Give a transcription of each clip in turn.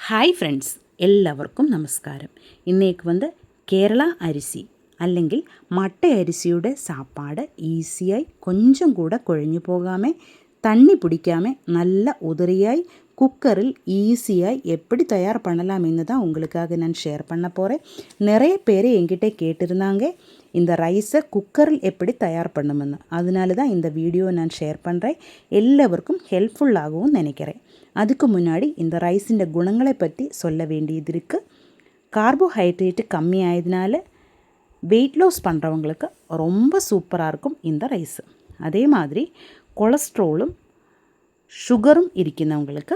Hi friends, എല്ലാവർക്കും നമസ്കാരം. ഇന്നേക്ക് കേരള അരിസി അല്ലെങ്കിൽ മട്ട അരിസിയുടെ സാപ്പാട് ഈസിയായി கொஞ்சம் கூட குழഞ്ഞு போகாமல் தண்ணி பிடிக்காமல் நல்ல உதிரியாய் குக்கரில் ஈஸியாய் எப்படி தயார் பண்ணலாம்னு தான் உங்களுக்காக நான் ஷேர் பண்ண போகிறேன். நிறைய பேர் என்கிட்ட கேட்டிருந்தாங்க இந்த ரைஸை குக்கரில் எப்படி தயார் பண்ணுமென்னு. அதனால தான் இந்த வீடியோ நான் ஷேர் பண்ணுறேன். எல்லாருக்கும் ஹெல்ப்ஃபுல்லாகவும் நினைக்கிறேன். அதுக்கு முன்னாடி இந்த ரைஸின் குணங்களை பற்றி சொல்ல வேண்டியது இருக்குது. கார்போஹைட்ரேட்டு கம்மி ஆயதுனால வெயிட் லாஸ் பண்ணுறவங்களுக்கு ரொம்ப சூப்பராக இருக்கும் இந்த ரைஸு. அதே மாதிரி கொலஸ்ட்ரோலும் ஷுகரும் இருக்கிறவங்களுக்கு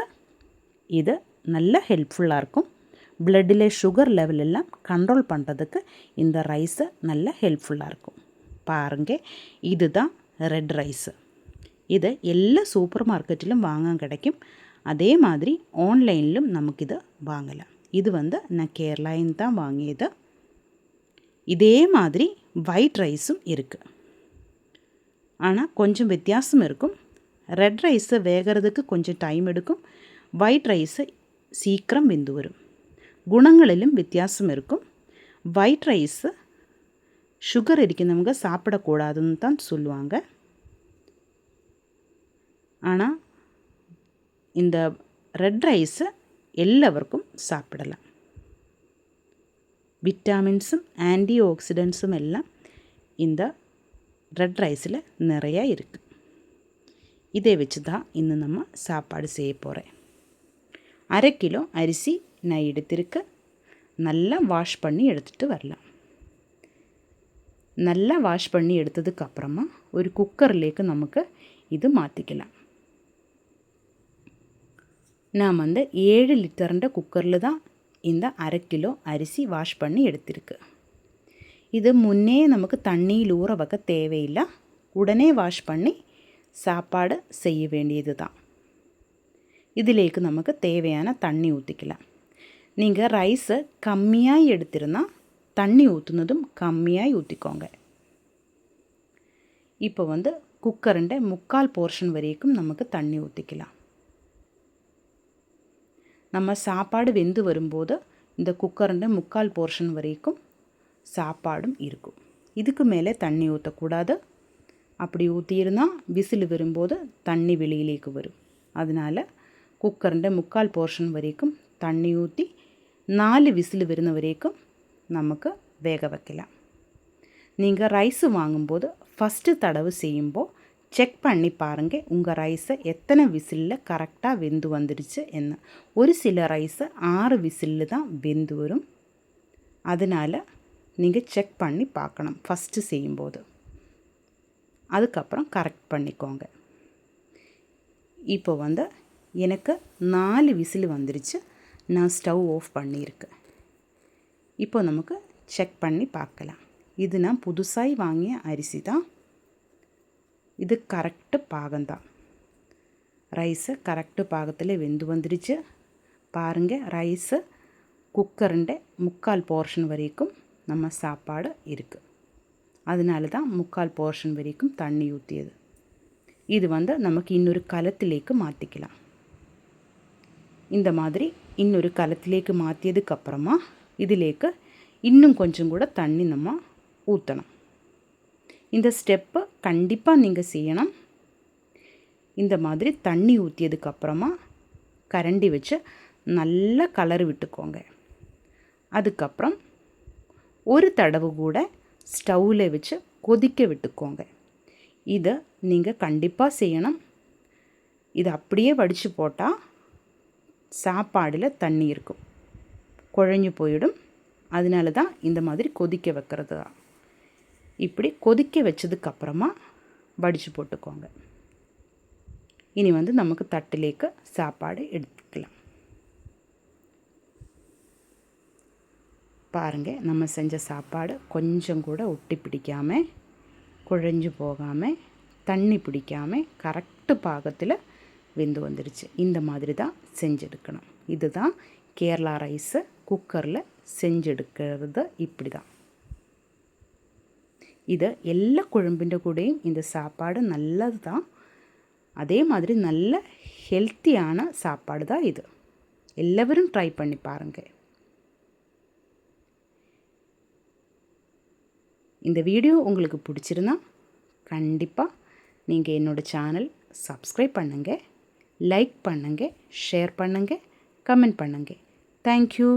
இது நல்ல ஹெல்ப்ஃபுல்லாக இருக்கும். பிளட்டில் ஷுகர் லெவல் எல்லாம் கண்ட்ரோல் பண்ணுறதுக்கு இந்த ரைஸு நல்ல ஹெல்ப்ஃபுல்லாக இருக்கும். பாருங்கள், இதுதான் ரெட் ரைஸு. இது எல்லா சூப்பர் மார்க்கெட்டிலும் வாங்க கிடைக்கும். அதே மாதிரி ஆன்லைனிலும் நமக்கு இதை வாங்கலாம். இது நான் கேரளாயின்னு தான் வாங்கியது. இதே மாதிரி ஒயிட் ரைஸும் இருக்குது, ஆனால் கொஞ்சம் வித்தியாசம் இருக்கும். ரெட் ரைஸு வேகிறதுக்கு கொஞ்சம் டைம் எடுக்கும். ஒயிட் ரைஸு சீக்கிரம் வெந்து வரும். குணங்களிலும் வித்தியாசம் இருக்கும். ஒயிட் ரைஸு சுகர் இருக்கிறவங்க சாப்பிடக்கூடாதுன்னு தான் சொல்லுவாங்க. ஆனால் இந்த ரெட் ரைஸை எல்லாருக்கும் சாப்பிடலாம். விட்டாமின்ஸும் ஆன்டி ஆக்சிடென்ட்ஸும் எல்லாம் இந்த ரெட் ரைஸில் நிறையா இருக்குது. இதை வச்சு தான் இன்னும் நம்ம சாப்பாடு செய்ய போகிறேன். 1/2 கிலோ அரிசி நான் எடுத்திருக்க. நல்லா வாஷ் பண்ணி எடுத்துகிட்டு வரலாம். நல்லா வாஷ் பண்ணி எடுத்ததுக்கப்புறமா ஒரு குக்கர்லேக்கு நமக்கு இது மாற்றிக்கலாம். நான் 7 லிட்டருண்ட குக்கரில் தான் இந்த 1/2 கிலோ அரிசி வாஷ் பண்ணி எடுத்திருக்கு. இது முன்னே நமக்கு தண்ணியில் ஊற வைக்க தேவையில்லை. உடனே வாஷ் பண்ணி சாப்பாடு செய்ய வேண்டியது தான். இதிலேக்கு நமக்கு தேவையான தண்ணி ஊற்றிக்கலாம். நீங்கள் ரைஸை கம்மியாக எடுத்திருந்தால் தண்ணி ஊற்றுனதும் கம்மியாக ஊற்றிக்கோங்க. இப்போ குக்கருண்ட 3/4 போர்ஷன் வரைக்கும் நமக்கு தண்ணி ஊற்றிக்கலாம். நம்ம சாப்பாடு வெந்து வரும்போது இந்த குக்கருண்ட 3/4 போர்ஷன் வரைக்கும் சாப்பாடும் இருக்கும். இதுக்கு மேலே தண்ணி ஊற்றக்கூடாது. அப்படி ஊற்றியிருந்தால் விசில் வரும்போது தண்ணி வெளியிலேக்கு வரும். அதனால் குக்கருண்ட 3/4 போர்ஷன் வரைக்கும் தண்ணி ஊற்றி 4 விசில் வருന്ന வரைக்கும் நமக்கு வேக வைக்கலாம். நீங்கள் ரைஸு வாங்கும்போது ஃபஸ்ட்டு தடவை செய்யும்போது செக் பண்ணி பாருங்கள் உங்கள் ரைஸை எத்தனை விசிலில் கரெக்டாக வெந்து வந்துடுச்சு என்ன. ஒரு சில ரைஸை 6 விசிலில் தான் வெந்து வரும். அதனால் நீங்கள் செக் பண்ணி பார்க்கணும் ஃபஸ்ட்டு செய்யும்போது. அதுக்கப்புறம் கரெக்ட் பண்ணிக்கோங்க. இப்போ எனக்கு 4 விசில் வந்துடுச்சு. நான் ஸ்டவ் ஆஃப் பண்ணியிருக்கேன். இப்போ நமக்கு செக் பண்ணி பார்க்கலாம். இது நான் புதுசாக வாங்கிய அரிசி தான். இது கரெக்டு பாகம்தான். ரைஸு கரெக்டு பாகத்தில் வெந்து வந்துடுச்சு. பாருங்கள், ரைஸு குக்கருண்ட 3/4 போர்ஷன் வரைக்கும் நம்ம சாப்பாடு இருக்குது. அதனால தான் 3/4 போர்ஷன் வரைக்கும் தண்ணி ஊற்றியது. இது நமக்கு இன்னொரு கலத்திலேக்கு மாற்றிக்கலாம். இந்த மாதிரி இன்னொரு கலத்திலேக்கு மாற்றியதுக்கப்புறமா இதிலேக்கு இன்னும் கொஞ்சம் கூட தண்ணி நம்ம ஊற்றணும். இந்த ஸ்டெப்பு கண்டிப்பாக நீங்கள் செய்யணும். இந்த மாதிரி தண்ணி ஊற்றியதுக்கப்புறமா கரண்டி வச்சு நல்லா கலர் விட்டுக்கோங்க. அதுக்கப்புறம் ஒரு தடவை கூட ஸ்டவ்வில் வச்சு கொதிக்க விட்டுக்கோங்க. இதை நீங்கள் கண்டிப்பாக செய்யணும். இது அப்படியே வடித்து போட்டால் சாப்பாடில் தண்ணி இருக்கும், குழஞ்சு போயிடும். அதனால தான் இந்த மாதிரி கொதிக்க வைக்கிறது தான். இப்படி கொதிக்க வச்சதுக்கப்புறமா வடித்து போட்டுக்கோங்க. இனி நமக்கு தட்டிலேக்கு சாப்பாடு எடுத்துக்கலாம். பாருங்கள், நம்ம செஞ்ச சாப்பாடு கொஞ்சம் கூட ஒட்டி பிடிக்காமல், குழஞ்சு போகாமல், தண்ணி பிடிக்காமல் கரெக்டு பாகத்தில் வெந்து வந்துடுச்சு. இந்த மாதிரி தான் செஞ்செடுக்கணும். இதுதான் கேரளா ரைஸை குக்கரில் செஞ்செடுக்கிறது. இப்படி தான். இது எல்லா குழம்பிൻ്റെ கூடயும் இந்த சாப்பாடு நல்லது தான். அதே மாதிரி நல்ல ஹெல்த்தியான சாப்பாடு தான் இது. எல்லோரும் ட்ரை பண்ணி பாருங்கள். இந்த வீடியோ உங்களுக்கு பிடிச்சிருந்தா கண்டிப்பாக நீங்கள் என்னோடய சேனல் சப்ஸ்கிரைப் பண்ணுங்கள், லைக் பண்ணுங்கள், ஷேர் பண்ணுங்கள், கமெண்ட் பண்ணுங்கள். தேங்க்யூ.